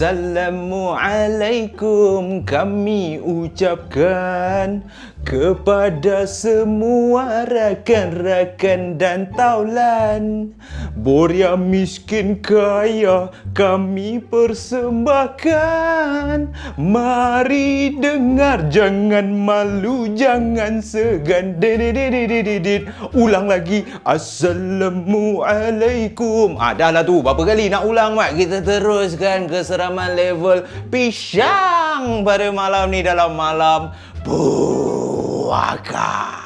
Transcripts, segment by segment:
Assalamualaikum kami ucapkan kepada semua rakan-rakan dan taulan. Boria miskin kaya kami persembahkan. Mari dengar, jangan malu, jangan segan. Dedededededed. Ulang lagi. Assalamualaikum. Dah lah tu. Berapa kali nak ulang, Mat? Kita teruskan keseraman level pisang pada malam ni dalam malam puaka.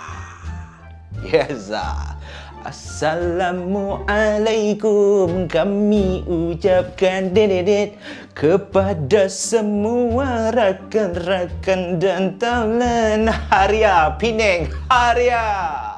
Yes. Assalamualaikum kami ucapkan dededet kepada semua rakan-rakan dan taulan. Haria Penang, haria.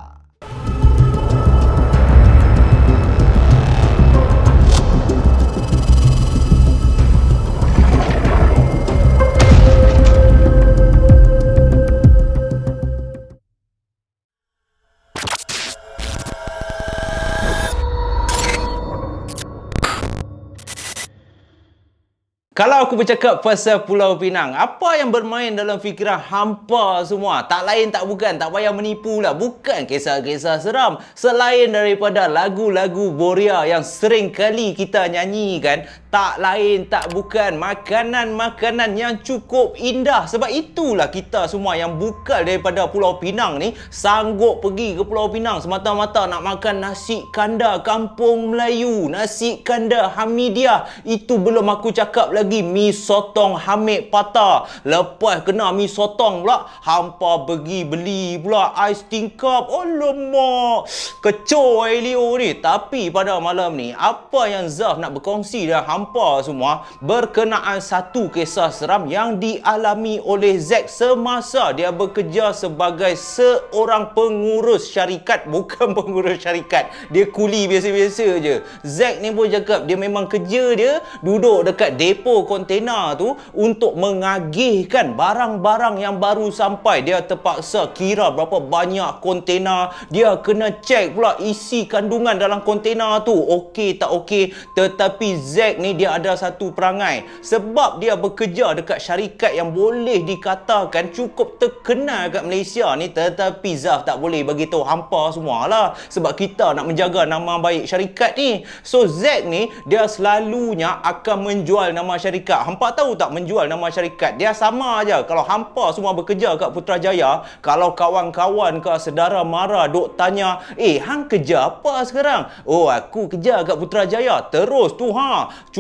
Kalau aku bercakap pasal Pulau Pinang, apa yang bermain dalam fikiran hampa semua? Tak lain tak bukan, tak payah menipu lah. Bukan kisah-kisah seram. Selain daripada lagu-lagu Boria yang sering kali kita nyanyikan, tak lain tak bukan makanan-makanan yang cukup indah. Sebab itulah kita semua yang bukal daripada Pulau Pinang ni sanggup pergi ke Pulau Pinang semata-mata nak makan nasi kandar kampung Melayu, nasi kandar Hamidiah. Itu belum aku cakap lagi mi sotong Hamid Patah. Lepas kena mi sotong pula, hampa pergi beli pula ais tingkap. Alamak, kecoh Elio ni. Tapi pada malam ni, apa yang Zaf nak berkongsi dengan hampa semua berkenaan satu kisah seram yang dialami oleh Zack semasa dia bekerja sebagai seorang pengurus syarikat. Bukan pengurus syarikat, dia kuli biasa-biasa je. Zack ni pun cakap dia memang kerja dia duduk dekat depo kontena tu untuk mengagihkan barang-barang yang baru sampai. Dia terpaksa kira berapa banyak kontena, dia kena cek pula isi kandungan dalam kontena tu okey tak okey. Tetapi Zack ni dia ada satu perangai, sebab dia bekerja dekat syarikat yang boleh dikatakan cukup terkenal kat Malaysia ni. Tetapi Zaf tak boleh bagi tahu hampa semualah, sebab kita nak menjaga nama baik syarikat ni. So Zack ni dia selalunya akan menjual nama syarikat. Hampa tahu tak menjual nama syarikat? Dia sama aja. Kalau hampa semua bekerja kat Putrajaya, kalau kawan-kawan ke saudara mara duk tanya, hang kerja apa sekarang? Oh, aku kerja kat Putrajaya. Terus tu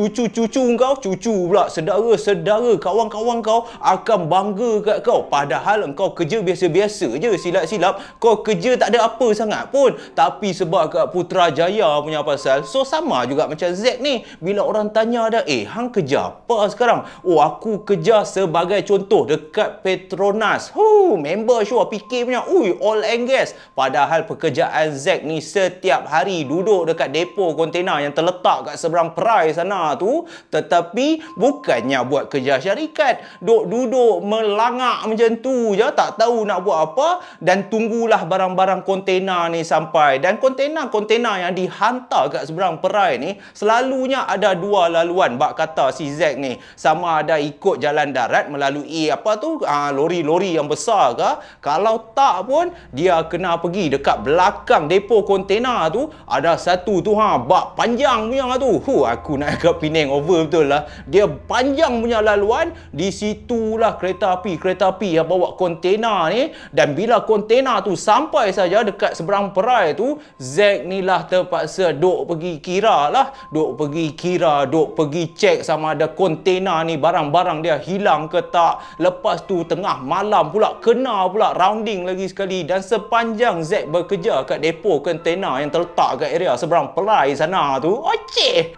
cucu-cucu kau, cucu pula saudara-saudara kawan-kawan kau akan bangga kat kau. Padahal kau kerja biasa-biasa je, silap-silap kau kerja tak ada apa sangat pun. Tapi sebab kat Putrajaya punya pasal, so sama juga macam Zack ni. Bila orang tanya dah, hang kerja apa sekarang? Oh, aku kerja sebagai contoh dekat Petronas. Member show fikir punya, oil and gas. Padahal pekerjaan Zack ni setiap hari duduk dekat depo kontena yang terletak kat seberang perai sana tu. Tetapi bukannya buat kerja syarikat, duduk melangak macam tu je, tak tahu nak buat apa, dan tunggulah barang-barang kontena ni sampai. Dan kontena-kontena yang dihantar kat seberang perai ni selalunya ada dua laluan, bak kata si Zack ni. Sama ada ikut jalan darat melalui lori-lori yang besar ke, kalau tak pun dia kena pergi dekat belakang depo kontena tu. Ada satu tu bak panjang punya tu. Aku nak kat Penang over betul lah. Dia panjang punya laluan. Di situlah kereta api yang bawa kontena ni. Dan bila kontena tu sampai saja dekat seberang perai tu, Zack ni lah terpaksa duk pergi kira lah. Duk pergi cek sama ada kontena ni barang-barang dia hilang ke tak. Lepas tu tengah malam pula kena pula rounding lagi sekali. Dan sepanjang Zack bekerja kat depo kontena yang terletak kat area seberang perai sana tu,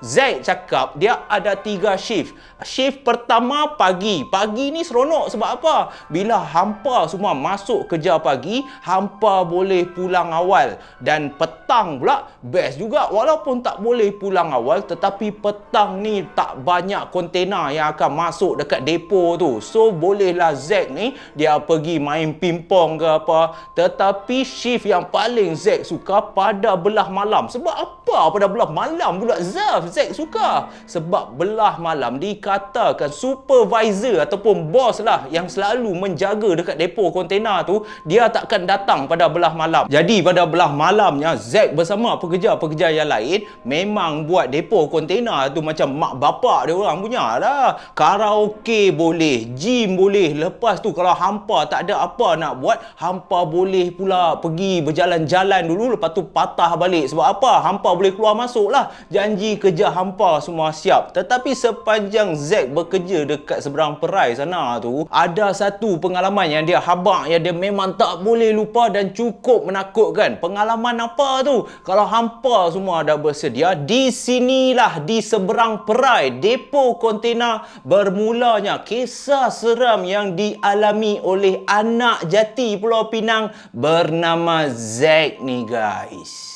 Zack cakap dia ada 3 shift. Shift pertama pagi. Pagi ni seronok sebab apa? Bila hampa semua masuk kerja pagi, hampa boleh pulang awal. Dan petang pula best juga. Walaupun tak boleh pulang awal, tetapi petang ni tak banyak kontena yang akan masuk dekat depo tu. So bolehlah Zack ni dia pergi main pingpong ke apa. Tetapi shift yang paling Zack suka pada belah malam. Sebab apa pada belah malam pula Zack suka? Sebab belah malam dikatakan supervisor ataupun bos lah yang selalu menjaga dekat depo kontena tu, dia takkan datang pada belah malam. Jadi pada belah malamnya, Zack bersama pekerja-pekerja yang lain memang buat depo kontena tu macam mak bapak dia orang punya lah. Karaoke boleh, gym boleh. Lepas tu kalau hampa tak ada apa nak buat, hampa boleh pula pergi berjalan-jalan dulu, lepas tu patah balik. Sebab apa? Hampa boleh keluar masuk lah. Janji kerja hampa semua siap. Tetapi sepanjang Zack bekerja dekat seberang perai sana tu, ada satu pengalaman yang dia habaq, yang dia memang tak boleh lupa dan cukup menakutkan. Pengalaman apa tu? Kalau hampa semua dah bersedia, di sinilah di seberang perai depo kontena bermulanya kisah seram yang dialami oleh anak jati Pulau Pinang bernama Zack ni guys.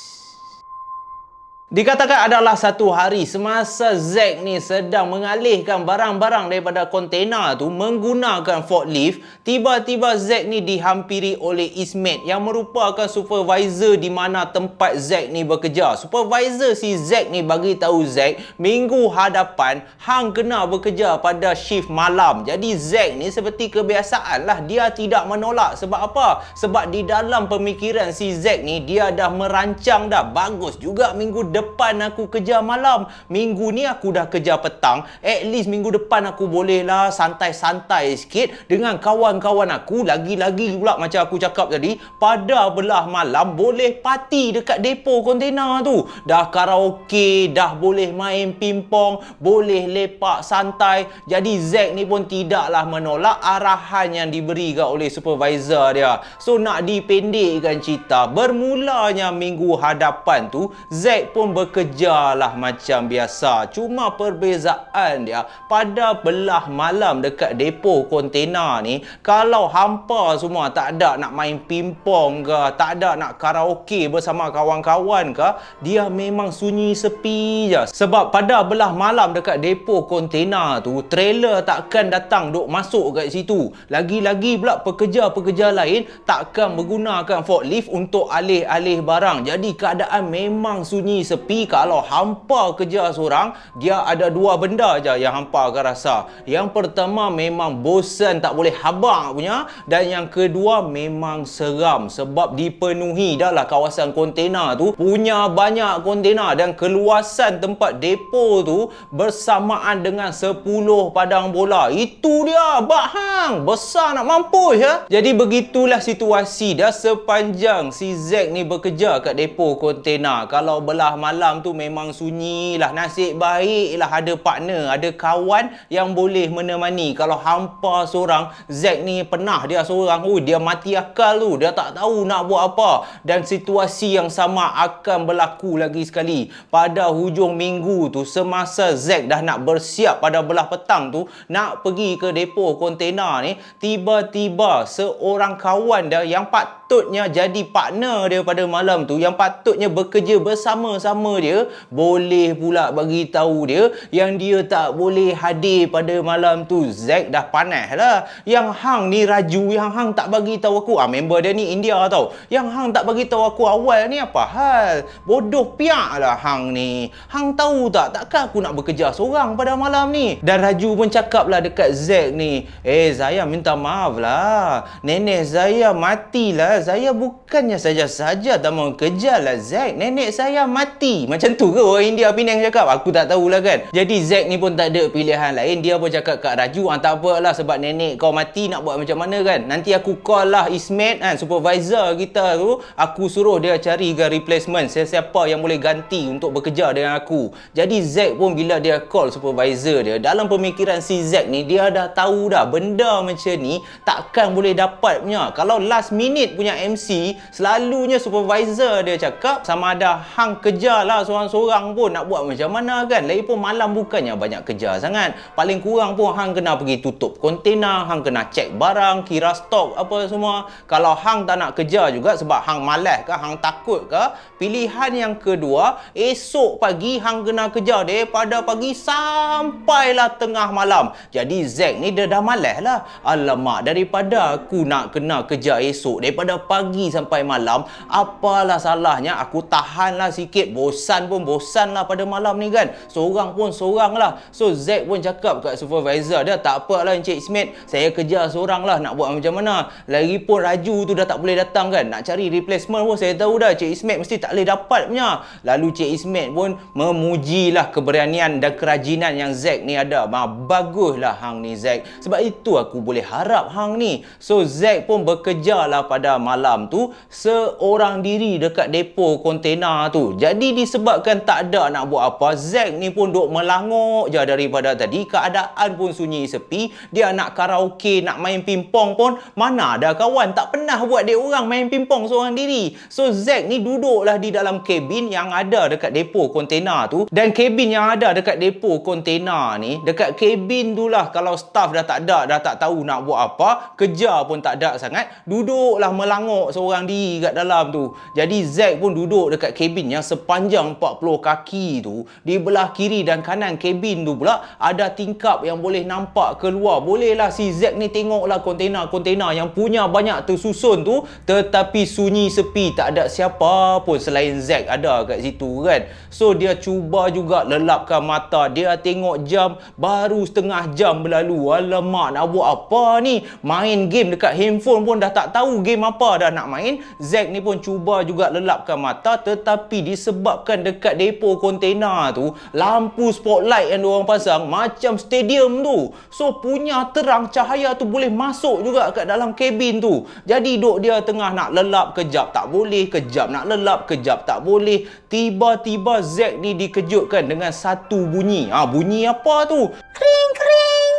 Dikatakan adalah satu hari semasa Zack ni sedang mengalihkan barang-barang daripada kontena tu menggunakan forklift, tiba-tiba Zack ni dihampiri oleh Ismet yang merupakan supervisor di mana tempat Zack ni bekerja. Supervisor si Zack ni bagi tahu Zack, minggu hadapan hang kena bekerja pada shift malam. Jadi Zack ni seperti kebiasaan lah, dia tidak menolak. Sebab apa? Sebab di dalam pemikiran si Zack ni, dia dah merancang dah, bagus juga minggu depan aku kerja malam, minggu ni aku dah kerja petang, at least minggu depan aku boleh lah santai-santai sikit dengan kawan-kawan aku. Lagi-lagi pula macam aku cakap tadi, pada belah malam boleh parti dekat depo kontena tu. Dah karaoke, dah boleh main pingpong, boleh lepak santai. Jadi Zack ni pun tidaklah menolak arahan yang diberikan oleh supervisor dia. So nak dipendekkan cerita, bermulanya minggu hadapan tu Zack pun bekerja lah macam biasa. Cuma perbezaan dia, pada belah malam dekat depo kontena ni, kalau hampa semua tak ada nak main pingpong ke, tak ada nak karaoke bersama kawan-kawan ke, dia memang sunyi sepi je. Sebab pada belah malam dekat depo kontena tu, trailer takkan datang duk masuk kat situ. Lagi-lagi pula pekerja-pekerja lain takkan menggunakan forklift untuk alih-alih barang. Jadi keadaan memang sunyi sepi. Kalau hampa kerja seorang, dia ada dua benda aja yang hampa akan rasa. Yang pertama memang bosan, tak boleh habaq punya, dan yang kedua memang seram sebab dipenuhi dah lah kawasan kontena tu, punya banyak kontena dan keluasan tempat depo tu bersamaan dengan 10 padang bola. Itu dia bahang besar nak mampus ya. Jadi begitulah situasi dah sepanjang si Zack ni bekerja kat depo kontena. Kalau belah malam tu memang sunyi lah. Nasib baik lah ada partner, ada kawan yang boleh menemani. Kalau hampa seorang, Zack ni pernah dia seorang, dia mati akal tu, dia tak tahu nak buat apa. Dan situasi yang sama akan berlaku lagi sekali pada hujung minggu tu, semasa Zack dah nak bersiap pada belah petang tu nak pergi ke depo kontena ni, tiba-tiba seorang kawan dia yang patutnya jadi partner dia pada malam tu, yang patutnya bekerja bersama-sama dia, boleh pula bagi tahu dia yang dia tak boleh hadir pada malam tu. Zack dah panas lah. Yang hang ni raju, yang hang tak bagi tahu aku. Member dia ni India tau. Yang hang tak bagi tahu aku awal ni apa hal? Bodoh piak lah hang ni. Hang tahu tak, takkan aku nak bekerja seorang pada malam ni. Dan Raju pun cakap lah dekat Zack ni, saya minta maaf lah, nenek saya matilah. Saya bukannya saja-saja tak mau kerja lah Zack, nenek saya mati. Macam tu ke orang India Penang cakap? Aku tak tahulah kan. Jadi Zack ni pun tak ada pilihan lain. Dia pun cakap kat Raju, tak apalah sebab nenek kau mati, nak buat macam mana kan. Nanti aku call lah Ismet kan, supervisor kita tu. Aku suruh dia carikan replacement, siapa yang boleh ganti untuk bekerja dengan aku. Jadi Zack pun bila dia call supervisor dia, dalam pemikiran si Zack ni, dia dah tahu dah benda macam ni takkan boleh dapat punya. Kalau last minute punya MC, selalunya supervisor dia cakap sama ada hang kerja lah seorang-seorang pun, nak buat macam mana kan. Lagipun malam bukannya banyak kerja sangat, paling kurang pun hang kena pergi tutup kontena, hang kena cek barang, kira stok apa semua. Kalau hang tak nak kerja juga sebab hang malas ke, hang takut ke, pilihan yang kedua, esok pagi hang kena kerja daripada pagi sampailah tengah malam. Jadi Zack ni dia dah malas lah. Alamak, daripada aku nak kena kerja esok, daripada daripada pagi sampai malam. Apalah salahnya aku tahanlah sikit. Bosan pun bosanlah pada malam ni kan. Seorang pun seorang lah. So Zack pun cakap kat supervisor dia, tak apalah Encik Ismet, saya kerja seorang lah, nak buat macam mana. Lagipun Raju tu dah tak boleh datang kan. Nak cari replacement pun saya tahu dah Encik Ismet mesti tak boleh dapat punya. Lalu Encik Ismet pun memujilah keberanian dan kerajinan yang Zack ni ada. Baguslah hang ni Zack. Sebab itu aku boleh harap hang ni. So Zack pun bekerja lah pada malam tu seorang diri dekat depo kontena tu. Jadi disebabkan tak ada nak buat apa, Zack ni pun duk melangok je daripada tadi. Keadaan pun sunyi sepi. Dia nak karaoke, nak main pingpong pun mana ada kawan. Tak pernah buat dia orang main pingpong seorang diri. So Zack ni duduklah di dalam kabin yang ada dekat depo kontena tu. Dan kabin yang ada dekat depo kontena ni, dekat kabin tu lah kalau staff dah tak ada, dah tak tahu nak buat apa, kerja pun tak ada sangat, duduklah melangok seorang diri kat dalam tu. Jadi Zack pun duduk dekat kabin yang sepanjang 40 kaki tu. Di belah kiri dan kanan kabin tu pula ada tingkap yang boleh nampak keluar. Bolehlah si Zack ni tengoklah kontena-kontena yang punya banyak tersusun tu, tetapi sunyi sepi, tak ada siapa pun selain Zack ada kat situ kan. So dia cuba juga lelapkan mata, dia tengok jam, baru setengah jam berlalu. Alamak, nak buat apa ni? Main game dekat handphone pun dah tak tahu game apa dah nak main. Zack ni pun cuba juga lelapkan mata, tetapi disebabkan dekat depo kontena tu lampu spotlight yang diorang pasang macam stadium tu. So punya terang cahaya tu boleh masuk juga kat dalam kabin tu. Jadi duk dia tengah nak lelap, kejap tak boleh, kejap nak lelap, kejap tak boleh. Tiba-tiba Zack ni dikejutkan dengan satu bunyi. Bunyi apa tu? Kring kring.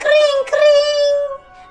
Kring kring.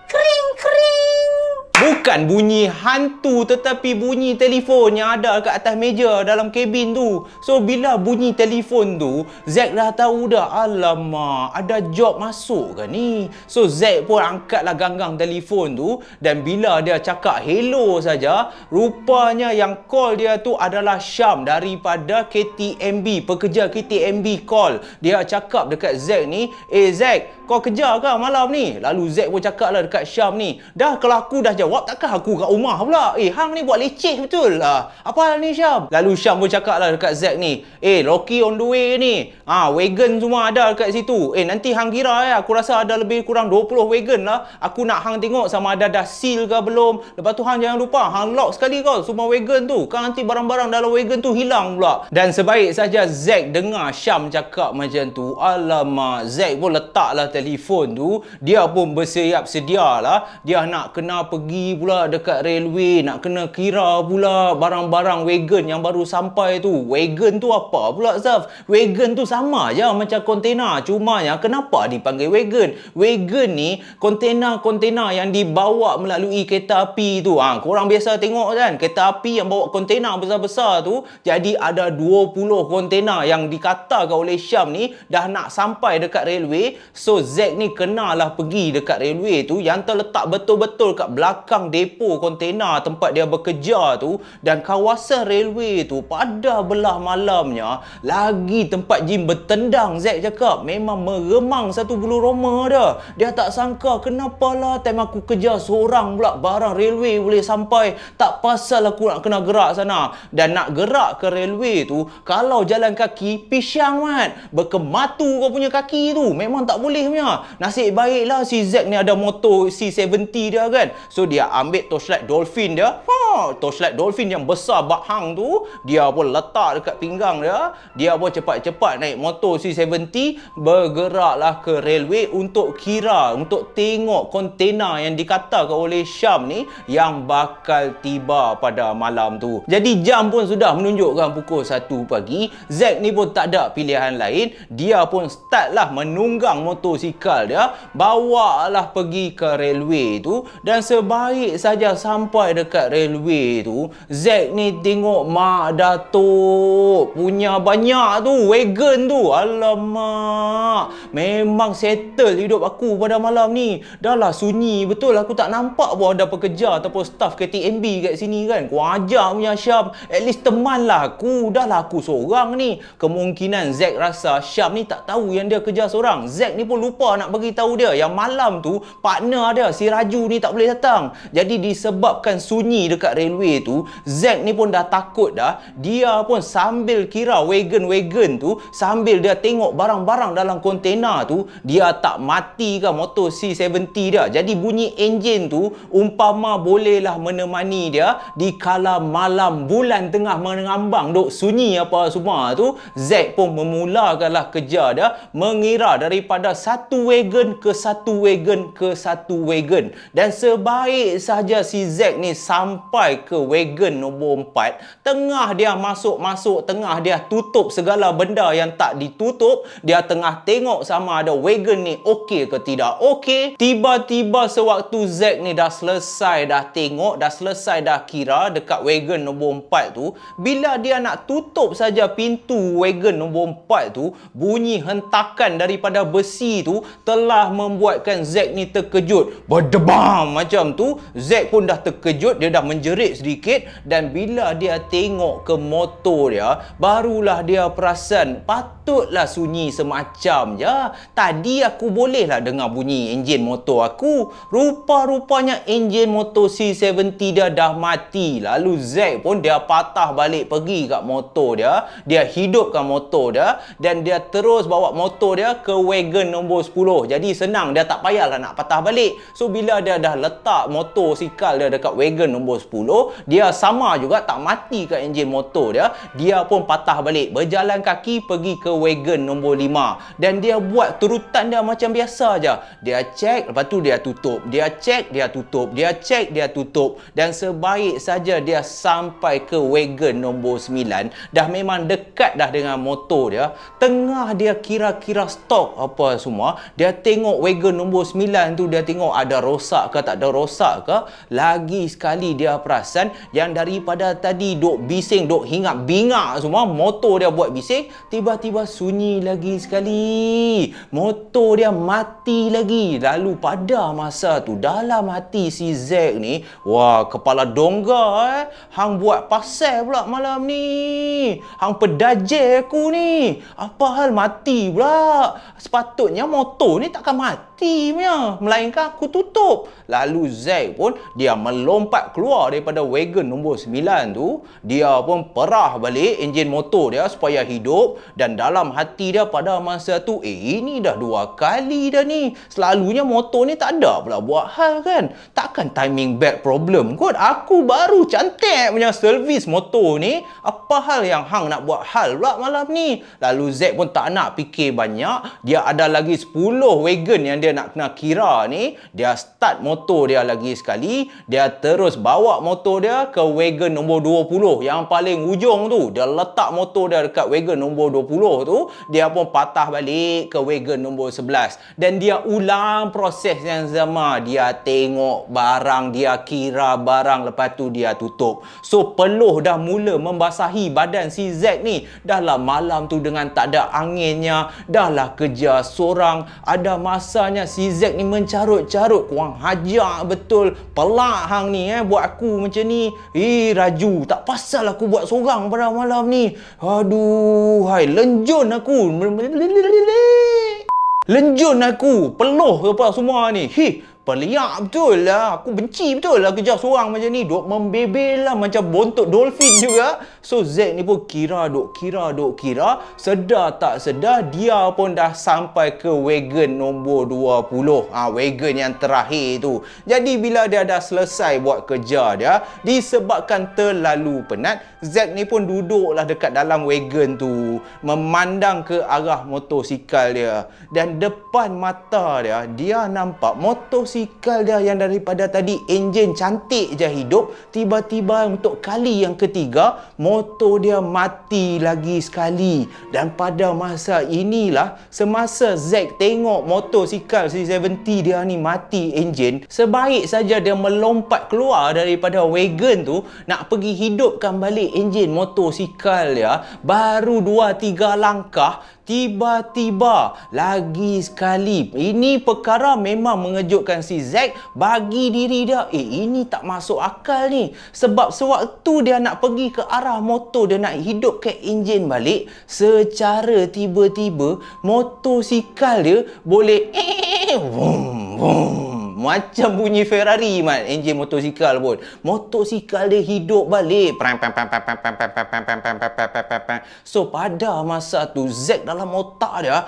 Kring kring. Bukan bunyi hantu, tetapi bunyi telefon yang ada kat atas meja dalam kabin tu. So bila bunyi telefon tu, Zack dah tahu dah, alamak, ada job masuk ke ni? So Zack pun angkatlah ganggang telefon tu, dan bila dia cakap hello saja, rupanya yang call dia tu adalah Syam daripada KTMB, pekerja KTMB call. Dia cakap dekat Zack ni, Zack, kau kerja ke malam ni? Lalu Zack pun cakap lah dekat Syam ni, dah kalau aku dah jawab, takkan aku kat rumah pula? Hang ni buat leceh betul lah. Apa ni Syam? Lalu Syam pun cakap lah dekat Zack ni, Loki on the way ni. Wagon semua ada dekat situ. Nanti hang kira aku rasa ada lebih kurang 20 wagon lah. Aku nak hang tengok sama ada dah seal ke belum. Lepas tu hang jangan lupa, hang lock sekali kau semua wagon tu. Kan nanti barang-barang dalam wagon tu hilang pula. Dan sebaik saja Zack dengar Syam cakap macam tu, alamak, Zack pun letaklah telefon tu. Dia pun bersiap sedia lah. Dia nak kena pergi pula dekat railway, nak kena kira pula barang-barang wagon yang baru sampai tu. Wagon tu apa pula Zaf? Wagon tu sama je macam kontena, cumanya kenapa dipanggil wagon? Wagon ni kontena-kontena yang dibawa melalui kereta api tu. Korang biasa tengok kan, kereta api yang bawa kontena besar-besar tu. Jadi ada 20 kontena yang dikatakan oleh Syam ni dah nak sampai dekat railway. So Zack ni kenalah pergi dekat railway tu yang terletak betul-betul kat belakang depo kontena tempat dia bekerja tu. Dan kawasan railway tu pada belah malamnya lagi tempat Jim bertendang. Zack cakap memang meremang satu bulu roma dia. Dia tak sangka kenapalah time aku kerja seorang pula barang railway boleh sampai. Tak pasal aku nak kena gerak sana. Dan nak gerak ke railway tu, kalau jalan kaki pisyang mat, berkematu kau punya kaki tu, memang tak boleh punya. Nasib baiklah si Zack ni ada motor C70 dia kan. So dia ambil torchlight dolphin dia. Torchlight dolphin yang besar bak hang tu, dia pun letak dekat pinggang dia. Dia pun cepat-cepat naik motor C70, bergeraklah ke railway untuk kira, untuk tengok kontena yang dikatakan oleh Syam ni yang bakal tiba pada malam tu. Jadi jam pun sudah menunjukkan pukul 1 pagi. Zack ni pun tak ada pilihan lain. Dia pun startlah menunggang motosikal dia, bawalah pergi ke railway tu. Dan sebaik saja sampai dekat railway tu, Zack ni tengok Mak Datuk punya banyak tu wagon tu. Alamak, memang settle hidup aku pada malam ni. Dah lah sunyi betul, aku tak nampak pun ada pekerja ataupun staff KTMB kat sini kan. Kau ajar punya Syam, at least teman lah aku. Dah lah aku seorang ni. Kemungkinan Zack rasa Syam ni tak tahu yang dia kerja seorang. Zack ni pun lupa nak bagi tahu dia yang malam tu partner dia si Raju ni tak boleh datang. Jadi disebabkan sunyi dekat railway tu, Zack ni pun dah takut dah. Dia pun sambil kira wagon tu, sambil dia tengok barang-barang dalam kontena tu, dia tak matikan motor C70 dia. Jadi bunyi enjin tu umpama bolehlah menemani dia di kala malam bulan tengah mengambang duk sunyi apa semua tu. Zack pun memulakanlah kerja dia, mengira daripada satu wagon ke satu wagon ke satu wagon. Dan sebaik saja si Zack ni sampai ke wagon nombor 4, tengah dia masuk tengah dia tutup segala benda yang tak ditutup, dia tengah tengok sama ada wagon ni okey ke tidak okey. Tiba-tiba sewaktu Zack ni dah selesai dah tengok, dah selesai dah kira dekat wagon nombor 4 tu, bila dia nak tutup saja pintu wagon nombor 4 tu, bunyi hentakan daripada besi tu telah membuatkan Zack ni terkejut. Berdebam macam tu. Zack pun dah terkejut, dia dah menjerit sedikit, dan bila dia tengok ke motor dia, barulah dia perasan patutlah sunyi semacam je. Tadi aku bolehlah dengar bunyi enjin motor aku. Rupa-rupanya enjin motor C70 dia dah mati. Lalu Zack pun dia patah balik pergi kat motor dia, dia hidupkan motor dia, dan dia terus bawa motor dia ke wagon nombor 10. Jadi senang, dia tak payahlah nak patah balik. So bila dia dah letak motosikal dia dekat wagon nombor 10, dia sama juga tak mati kat enjin motor dia, dia pun patah balik, berjalan kaki pergi ke wagon nombor 5. Dan dia buat turutan dia macam biasa je. Dia cek, lepas tu dia tutup, dia cek, dia tutup, dia cek, dia tutup. Dan sebaik saja dia sampai ke wagon nombor 9, dah memang dekat dah dengan motor dia, tengah dia kira-kira stok apa semua, dia tengok wagon nombor 9 tu, dia tengok ada rosak ke tak ada rosak ke. Lagi sekali dia perasan yang daripada tadi duk bising, duk hingap-bingak semua, motor dia buat bising, tiba-tiba sunyi lagi sekali, motor dia mati lagi. Lalu pada masa tu dalam hati si Zack ni, wah, kepala dongga hang buat pasal pula malam ni, hang pedajel aku ni, apa hal mati pula? Sepatutnya motor ni takkan mati punya, melainkan aku tutup. Lalu Zack pun dia melompat keluar daripada wagon nombor 9 tu, dia pun perah balik enjin motor dia supaya hidup. Dan dalam hati dia pada masa tu, ini dah 2 kali dah ni, selalunya motor ni tak ada pula buat hal kan, takkan timing belt problem kot, aku baru cantik punya servis motor ni, apa hal yang hang nak buat hal pula malam ni. Lalu Zack pun tak nak fikir banyak, dia ada lagi 10 wagon yang dia nak kena kira ni. Dia start motor dia lagi sekali, dia terus bawa motor dia ke wagon nombor 20 yang paling ujung tu. Dia letak motor dia dekat wagon nombor 20 tu, dia pun patah balik ke wagon nombor 11, dan dia ulang proses yang sama. Dia tengok barang, dia kira barang, lepas tu dia tutup. So peluh dah mula membasahi badan si Zack ni. Dahlah malam tu dengan tak ada anginnya, dahlah kerja sorang, ada masanya si Zack ni mencarut-carut, kurang hajar betul, pelak hang ni buat aku macam ni. Raju, tak pasal aku buat sorang pada malam ni. Aduh, hai, lenjun aku. Lenjun aku, peluh apa semua ni. Peliak betul lah. Aku benci betul lah kerja seorang macam ni. Duk membebel lah macam bontot dolphin juga. So Zack ni pun kira. Sedar tak sedar, dia pun dah sampai ke wagon nombor 20. Wagon yang terakhir tu. Jadi bila dia dah selesai buat kerja dia, disebabkan terlalu penat, Zack ni pun duduklah dekat dalam wagon tu, memandang ke arah motosikal dia. Dan depan mata dia, dia nampak motosikal dia yang daripada tadi enjin cantik je hidup, tiba-tiba untuk kali yang ketiga motor dia mati lagi sekali. Dan pada masa inilah, semasa Zack tengok motosikal C70 dia ni mati enjin, sebaik saja dia melompat keluar daripada wagon tu nak pergi hidupkan balik enjin motosikal dia, baru 2-3 langkah, tiba-tiba lagi sekali, ini perkara memang mengejutkan si Zack. Bagi diri dia, ini tak masuk akal ni. Sebab sewaktu dia nak pergi ke arah motor, dia nak hidupkan enjin balik, secara tiba-tiba motosikal dia boleh Macam bunyi Ferrari, Mat, enjin motosikal pun. Motosikal dia hidup balik. So pada masa tu Zack dalam otak dia,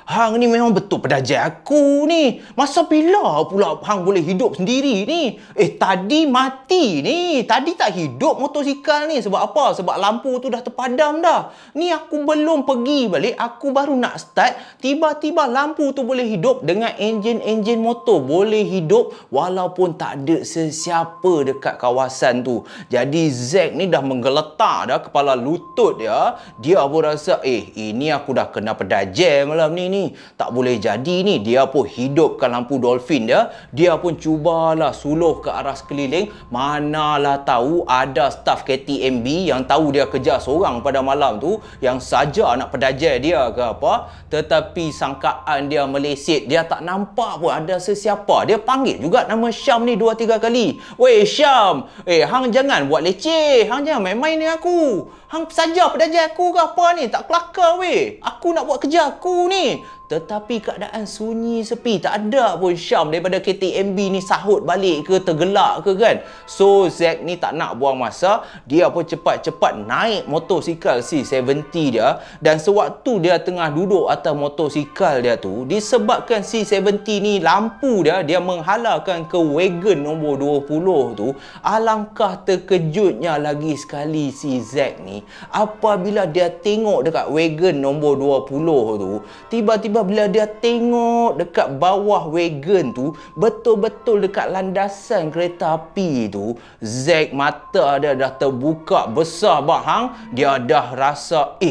hang ni memang betul pedaja aku ni. Masa bila pula hang boleh hidup sendiri ni? Tadi mati ni. Tadi tak hidup motosikal ni. Sebab apa? Sebab lampu tu dah terpadam dah. Ni aku belum pergi balik, aku baru nak start, tiba-tiba lampu tu boleh hidup dengan enjin motor boleh hidup walaupun tak ada sesiapa dekat kawasan tu. Jadi Zack ni dah menggeletar dah kepala lutut dia. Dia pun rasa, ini aku dah kena pedaje malam ni. Tak boleh jadi ni. Dia pun hidupkan lampu dolphin dia. Dia pun cubalah suluh ke arah sekeliling. Manalah tahu ada staf KTMB yang tahu dia kejar seorang pada malam tu, yang saja nak pedaje dia ke apa. Tetapi sangkaan dia meleset. Dia tak nampak pun ada sesiapa. Dia panggil juga nama Syam ni 2-3 kali. Weh Syam, hang jangan buat leceh. Hang jangan main-main dengan aku. Hang saja pedaja aku ke apa ni? Tak kelakar weh. Aku nak buat kerja aku ni. Tetapi keadaan sunyi sepi. Tak ada pun Syam daripada KTMB ni sahut balik ke, tergelak ke kan. So Zack ni tak nak buang masa. Dia pun cepat-cepat naik motosikal C70 dia. Dan sewaktu dia tengah duduk atas motosikal dia tu, disebabkan C70 ni lampu dia menghalalkan ke wagon nombor 20 tu. Alangkah terkejutnya lagi sekali si Zack ni apabila dia tengok dekat wagon nombor 20 tu. Tiba-tiba bila dia tengok dekat bawah wagon tu, betul-betul dekat landasan kereta api tu, Zack mata dia dah terbuka besar bahang. Dia dah rasa,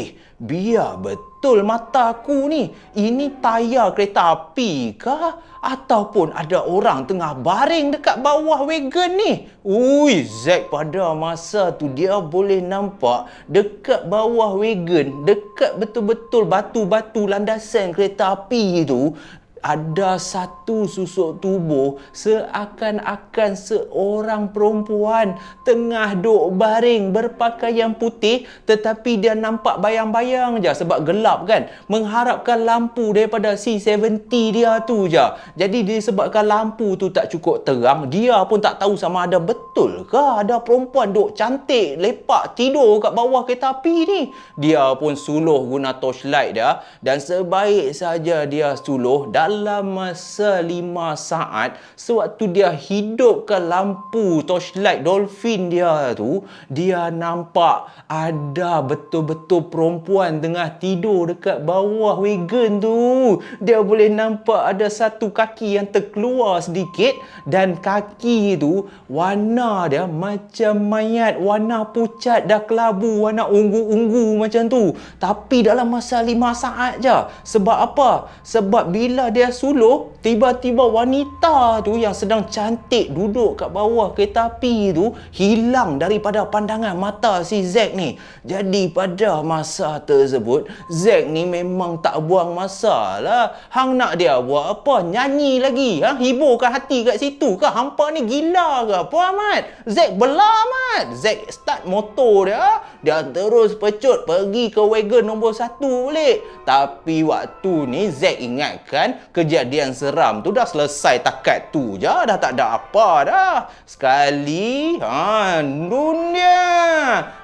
biar betul mata aku ni. Ini tayar kereta api kah? Ataupun ada orang tengah baring dekat bawah wagon ni? Zack pada masa tu dia boleh nampak dekat bawah wagon, dekat betul-betul batu-batu landasan kereta api tu, ada satu susuk tubuh seakan-akan seorang perempuan tengah duk baring berpakaian putih, tetapi dia nampak bayang-bayang je sebab gelap kan, mengharapkan lampu daripada C70 dia tu je. Jadi disebabkan lampu tu tak cukup terang, dia pun tak tahu sama ada betul ke ada perempuan duk cantik lepak tidur kat bawah kereta api ni. Dia pun suluh guna torchlight dia, dan sebaik saja dia suluh, dalam masa 5 saat sewaktu dia hidupkan lampu torchlight dolphin dia tu, dia nampak ada betul-betul perempuan tengah tidur dekat bawah wagon tu. Dia boleh nampak ada satu kaki yang terkeluar sedikit, dan kaki tu warna dia macam mayat, warna pucat dah kelabu, warna ungu-ungu macam tu. Tapi dalam masa 5 saat je. Sebab apa? Sebab bila dia suluh, tiba-tiba wanita tu yang sedang cantik duduk kat bawah kereta api tu hilang daripada pandangan mata si Zack ni. Jadi pada masa tersebut, Zack ni memang tak buang masa lah. Hang nak dia buat apa? Nyanyi lagi? Hiburkan hati kat situ ke? Hampa ni gila ke apa Ahmad? Zack bela Ahmad. Zack start motor dia terus pecut pergi ke wagon nombor 1 balik. Tapi waktu ni Zack ingatkan kejadian seram tu dah selesai takat tu je, dah tak ada apa dah. Sekali dunia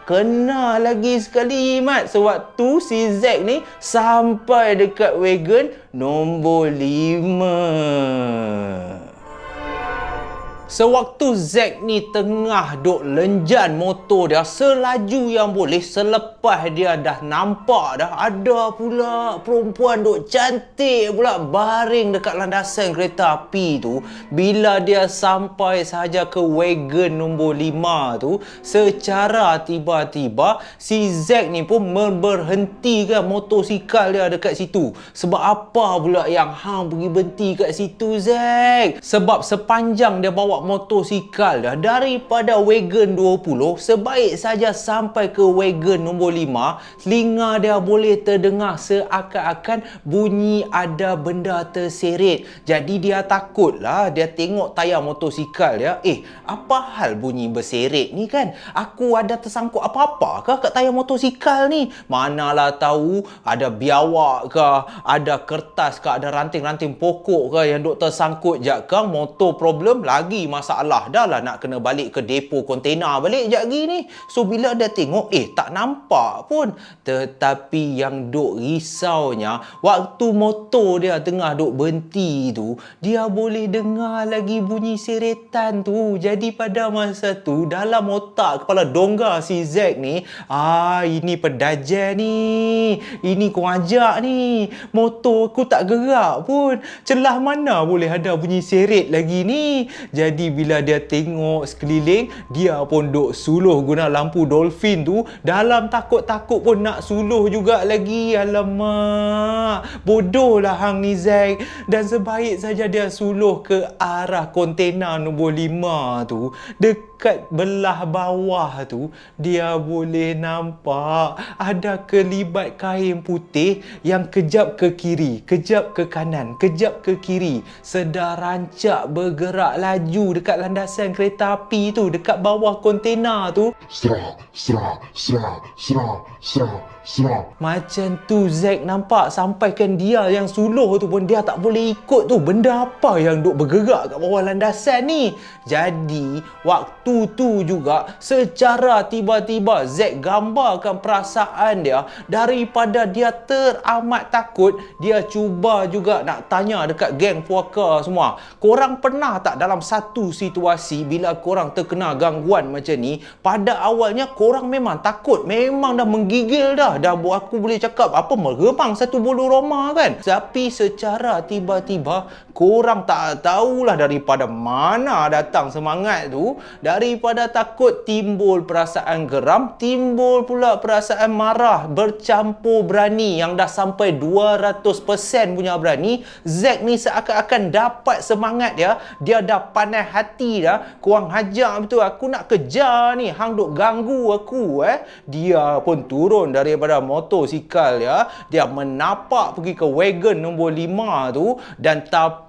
kena lagi sekali Mat, sewaktu si Zack ni sampai dekat wagon nombor 5. Sewaktu Zack ni tengah duk lenjan motor dia selaju yang boleh, selepas dia dah nampak dah ada pula perempuan duk cantik pula baring dekat landasan kereta api tu. Bila dia sampai sahaja ke wagon nombor 5 tu, secara tiba-tiba si Zack ni pun memberhentikan motosikal dia dekat situ. Sebab apa pula yang hang pergi berhenti kat situ Zack? Sebab sepanjang dia bawa motosikal dah daripada Wagon 20 sebaik saja sampai ke Wagon nombor 5, telinga dia boleh terdengar seakan-akan bunyi ada benda terseret. Jadi dia takutlah, dia tengok tayar motosikal dia, apa hal bunyi berseret ni kan? Aku ada tersangkut apa-apa ke kat tayar motosikal ni? Manalah tahu ada biawak ke, ada kertas ke, ada ranting-ranting pokok ke yang duk tersangkut jap kang, motor problem lagi masalah dah lah, nak kena balik ke depo kontena balik jap lagi ni. So bila dia tengok tak nampak pun, tetapi yang duk risaunya waktu motor dia tengah duk berhenti tu, dia boleh dengar lagi bunyi seretan tu. Jadi pada masa tu dalam otak kepala dongga si Zack ni, ini pedajan ni, ini kau ajak ni, motor aku tak gerak pun, celah mana boleh ada bunyi seret lagi ni. Jadi bila dia tengok sekeliling, dia pun duk suluh guna lampu dolphin tu, dalam takut-takut pun nak suluh juga lagi. Alamak, bodoh lah hang ni Zack. Dan sebaik saja dia suluh ke arah kontena nombor 5 tu, dekat belah bawah tu dia boleh nampak ada kelibat kain putih yang kejap ke kiri, kejap ke kanan, kejap ke kiri, sedar rancak bergerak laju dekat landasan kereta api tu, dekat bawah kontena tu. Serak, serak, serak, serak, serak, serak. Macam tu Zack nampak, sampaikan dia yang suluh tu pun dia tak boleh ikut tu, benda apa yang duk bergerak kat bawah landasan ni. Jadi waktu tu juga secara tiba-tiba Zack gambarkan perasaan dia, daripada dia teramat takut, dia cuba juga nak tanya dekat geng puaka semua, korang pernah tak dalam satu situasi bila korang terkena gangguan macam ni, pada awalnya korang memang takut, memang dah menggigil dah buat aku boleh cakap apa meremang satu bulu roma kan, tapi secara tiba-tiba korang tak tahulah daripada mana datang semangat tu, daripada takut timbul perasaan geram, timbul pula perasaan marah bercampur berani yang dah sampai 200% punya berani. Zack ni seakan-akan dapat semangat dia dah panas hati dah, korang hajar betul, aku nak kejar ni, hang duk ganggu aku Dia pun turun daripada motosikal dia menapak pergi ke Wagon nombor 5 tu, dan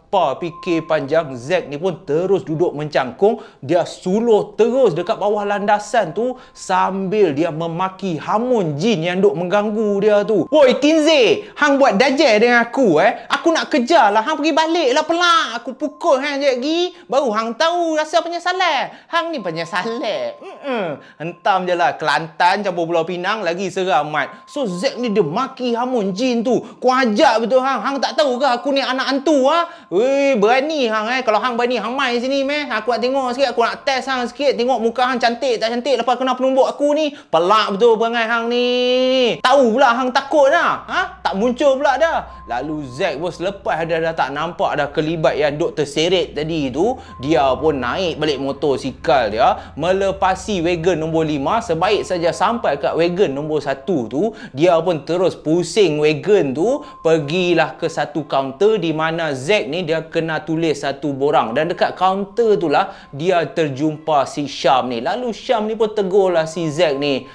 apa fikir panjang, Zack ni pun terus duduk mencangkung, dia suluh terus dekat bawah landasan tu sambil dia memaki hamun jin yang duk mengganggu dia tu. Woi Kinze, hang buat dajal dengan aku aku nak kejar lah, hang pergi balik lah pelak, aku pukul hang je lagi, baru hang tahu rasa penyesalan. Hang ni penyesalan hentam je lah, Kelantan campur Pulau Pinang lagi seram mat. So Zack ni dia maki hamun jin tu, kau ajak betul hang tak tahu ke aku ni anak hantu Weh, berani hang kalau hang berani hang mai sini aku nak tengok sikit, aku nak test hang sikit, tengok muka hang cantik tak cantik lepas kena penumbuk aku ni. Pelak betul perangai hang ni. Tahu pula hang takut dah. Tak muncul pula dah. Lalu Zack pun selepas dia dah tak nampak dah kelibat yang duk terseret tadi tu, dia pun naik balik motosikal dia, melepasi Wagon nombor 5. Sebaik saja sampai kat Wagon nombor 1 tu, dia pun terus pusing Wagon tu, pergilah ke satu kaunter di mana Zack ni dia kena tulis satu borang, dan dekat kaunter tu lah dia terjumpa si Syam ni. Lalu Syam ni pun tegur lah si Zack ni,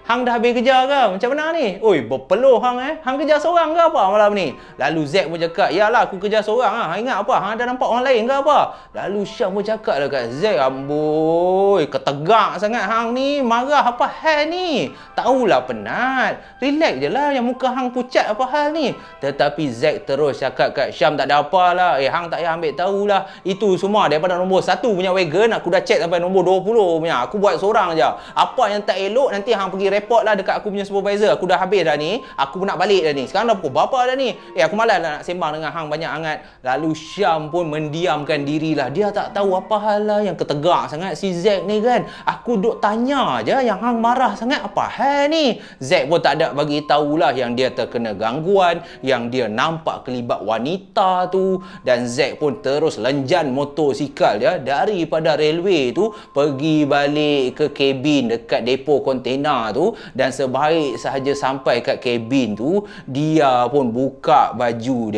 hang dah habis kerja ke? Macam mana ni? Oi, berpeluh hang hang kerja seorang ke apa malam ni? Lalu Zack pun cakap, yalah aku kerja seorang hang ingat apa? Hang ada nampak orang lain ke apa? Lalu Syam pun cakap lah kat Zack, amboi ketegak sangat hang ni, marah apa hal ni? Tahulah penat, relax je lah, yang muka hang pucat apa hal ni? Tetapi Zack terus cakap kat Syam, tak ada apalah, hang tak payah ambil tahulah, itu semua daripada nombor 1 punya Wagon, aku dah check sampai nombor 20 punya, aku buat seorang je. Apa yang tak elok nanti hang pergi report lah dekat aku punya supervisor. Aku dah habis dah ni, aku pun nak balik dah ni, sekarang dah pukul berapa dah ni? Aku malas lah nak sembang dengan hang banyak sangat. Lalu Syam pun mendiamkan dirilah, dia tak tahu apa hal lah, yang ketegak sangat si Zack ni kan. Aku duk tanya je yang hang marah sangat apa hal ni? Zack pun tak ada bagi tahulah yang dia terkena gangguan, yang dia nampak kelibat wanita tu, dan Zack pun terus lenjan motosikal dia daripada railway tu pergi balik ke kabin dekat depo kontena tu, dan sebaik sahaja sampai kat kabin tu, dia pun buka baju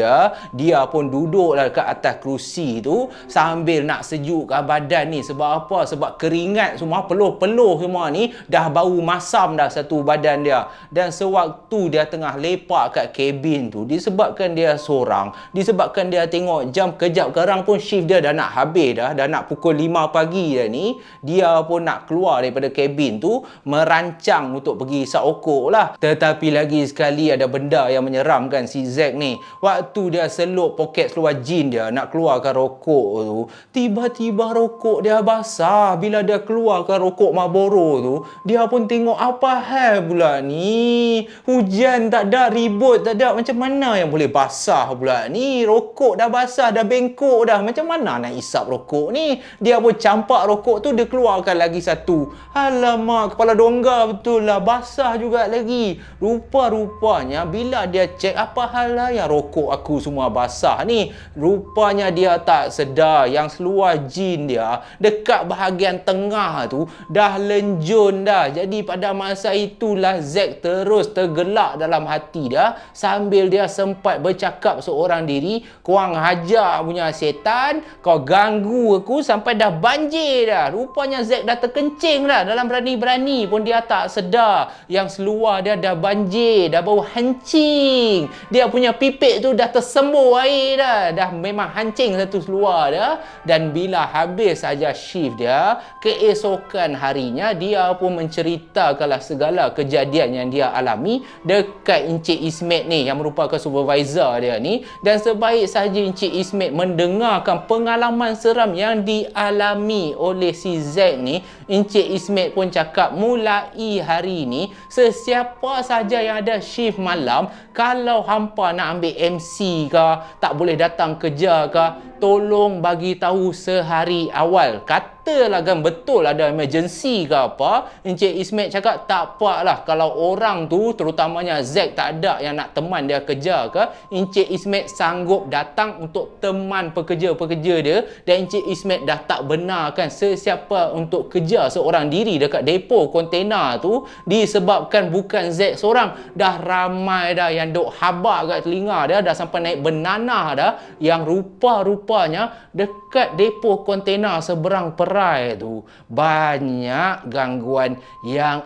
dia pun duduklah kat atas kerusi tu sambil nak sejukkan badan ni. Sebab apa? Sebab keringat semua, peluh-peluh semua ni dah bau masam dah satu badan dia. Dan sewaktu dia tengah lepak kat kabin tu, disebabkan dia seorang, disebabkan dia tengok jam kejap kerang pun shift dia dah nak habis dah nak pukul 5 pagi dah ni, dia pun nak keluar daripada kabin tu merancang untuk pergi isap okok lah. Tetapi lagi sekali ada benda yang menyeramkan si Zack ni. Waktu dia seluk poket seluar jin dia nak keluarkan rokok tu, tiba-tiba rokok dia basah. Bila dia keluarkan rokok Marlboro tu, dia pun tengok apa hal pula ni, hujan tak ada, ribut tak ada, macam mana yang boleh basah pula ni? Rokok dah basah, dah bengkok dah, macam mana nak isap rokok ni? Dia pun campak rokok tu, dia keluarkan lagi satu. Alamak, kepala dongga betul lah, basah juga lagi. Rupa-rupanya bila dia cek apa hal lah yang rokok aku semua basah ni, rupanya dia tak sedar yang seluar jin dia dekat bahagian tengah tu dah lenjun dah. Jadi pada masa itulah Zack terus tergelak dalam hati dia sambil dia sempat bercakap seorang diri, "Korang hajar punya setan, kau ganggu aku sampai dah banjir dah." Rupanya Zack dah terkencing dah, dalam berani-berani pun dia tak sedar yang seluar dia dah banjir, dah bau hancing. Dia punya pipit tu dah tersembur air dah memang hancing satu seluar dia. Dan bila habis saja shift dia, keesokan harinya dia pun menceritakanlah segala kejadian yang dia alami dekat Encik Ismet ni yang merupakan supervisor dia ni. Dan sebaik sahaja Encik Ismet mendengarkan pengalaman seram yang dialami oleh si Zack ni, Encik Ismet pun cakap, mulai hari ni sesiapa saja yang ada shift malam, kalau hampa nak ambil MC ke, tak boleh datang kerja ke, tolong bagi tahu sehari awal. Katalah kan betul ada emergency ke apa, Encik Ismet cakap tak apalah, kalau orang tu terutamanya Zack tak ada yang nak teman dia kerja ke, Encik Ismet sanggup datang untuk teman pekerja-pekerja dia. Dan Encik Ismet dah tak benarkan sesiapa untuk kerja seorang diri dekat depo kontena tu, disebabkan bukan Zack seorang, dah ramai dah yang duk habak kat telinga dia, dah sampai naik bernanah dah, yang rupa-rupanya dekat depo kontena seberang perai tu banyak gangguan yang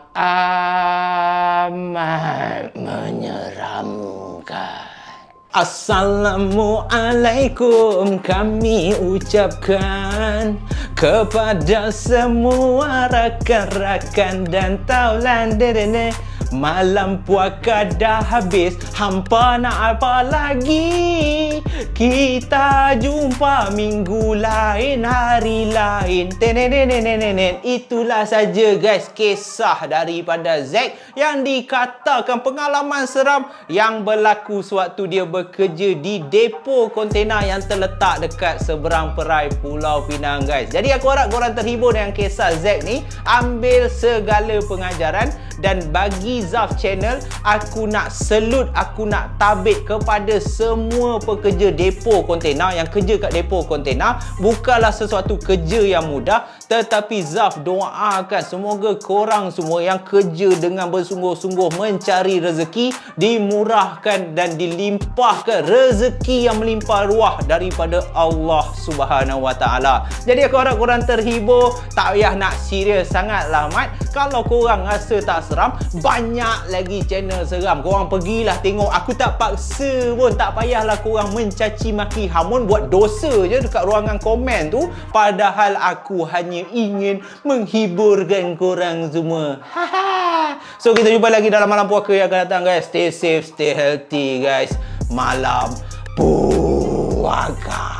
amat menyeramkan. Assalamualaikum kami ucapkan kepada semua rakan-rakan dan taulan dedene. Malam puaka dah habis, hampa nak apa lagi? Kita jumpa minggu lain, hari lain. Tenenenenenenen. Itulah saja guys kisah daripada Zack yang dikatakan pengalaman seram yang berlaku sewaktu dia bekerja di depo kontena yang terletak dekat seberang perai Pulau Pinang guys. Jadi aku harap korang terhibur dengan kisah Zack ni. Ambil segala pengajaran, dan bagi Zaf Channel, aku nak salute, aku nak tabik kepada semua pekerja depo kontena yang kerja kat depo kontena. Bukanlah sesuatu kerja yang mudah, tetapi Zaf doakan semoga korang semua yang kerja dengan bersungguh-sungguh mencari rezeki, dimurahkan dan dilimpahkan rezeki yang melimpah ruah daripada Allah Subhanahu Wa Taala. Jadi aku harap korang terhibur, tak payah nak serius sangatlah mat. Kalau korang rasa tak seram, banyak lagi channel seram. Korang pergilah tengok. Aku tak paksa pun, tak payahlah korang mencaci maki, hamun buat dosa je dekat ruangan komen tu. Padahal aku hanya ingin menghiburkan korang semua. So kita jumpa lagi dalam malam puaka yang akan datang guys. Stay safe, stay healthy guys. Malam puaka.